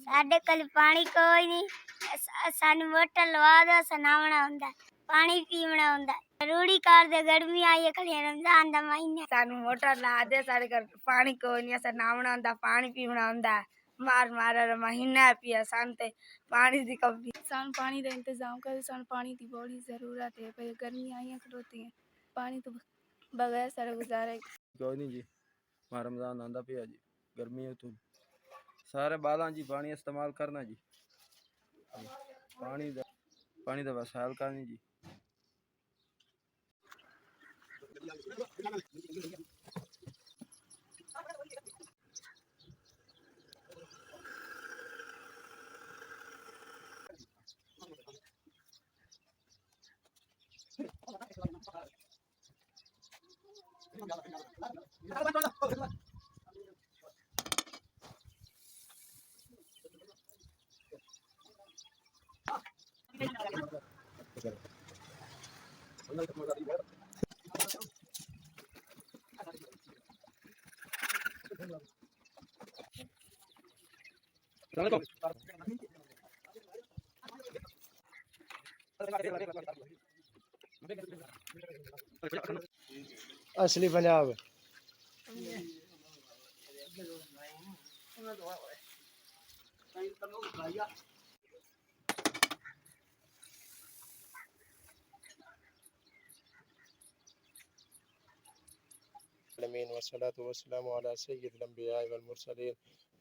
साडे कल पानी कोई नहीं, सानू मोटर लवा दो, सनावना हुंदा, पानी पीवना हुंदा। रूड़ी कार दे गर्मी आई है खड़ी रमजान दा महीना, सानू मोटर ला दे, साडे घर पानी कोई नहीं, अस नावना हुंदा, पानी पीवना हुंदा। मार मार महीना पिया सांते पानी दी कमी, सान पानी का इंतजाम करे, सान पानी की बड़ी जरूरत है। भाई गर्मी आई खड़ोती है, पानी तो बगैर सारे गुजारे कोई नहीं जी। रमजान आंदा पिया जी, गर्मी है तो सारे बालां जी पानी इस्तेमाल करना जी। पानी दा बस हाल करनी जी। असली पंजाब वस्सलातु वस्सलामु अला सय्यिदिल अंबिया'i वल मुरसलीन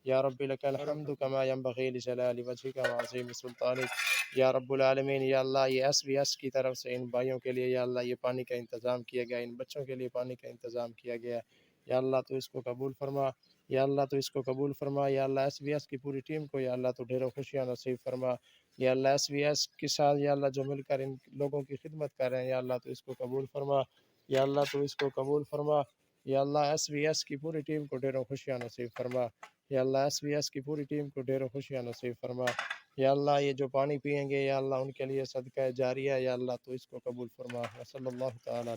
या रब्बी लकल हम्दु कमा यंबग़ी लिजलाली वजहिका व अज़ीमि सुल्तानिक या रब्बुल आलमीन। या अल्लाह ये एसवीएस की तरफ से इन भाइयों के लिए या अल्लाह ये पानी का इंतज़ाम किया गया, इन बच्चों के लिए पानी का इंतज़ाम किया गया। या अल्लाह तो इसको कबूल फरमा, या अल्लाह तो इसको कबूल फरमा। या अल्लाह एसवीएस की पूरी टीम को या अल्लाह तो ढेरों खुशियाँ नसीब फरमा। या अल्लाह एसवीएस के साथ या अल्लाह जो मिलकर इन लोगों की खिदमत कर रहे हैं या अल्लाह तो इसको कबूल फरमा, या अल्लाह तो इसको कबूल फरमा। या अल्लाह एसवीएस की पूरी टीम को ढेरों खुशियाँ नसीब फरमा। या अल्लाह एसवीएस की पूरी टीम को ढेरों खुशियाँ नसीब फरमा। या अल्लाह ये जो पानी पिएंगे या अल्लाह उनके लिए सदका जारिया, या अल्लाह तो इसको कबूल फरमा। सल्लल्लाहु तआला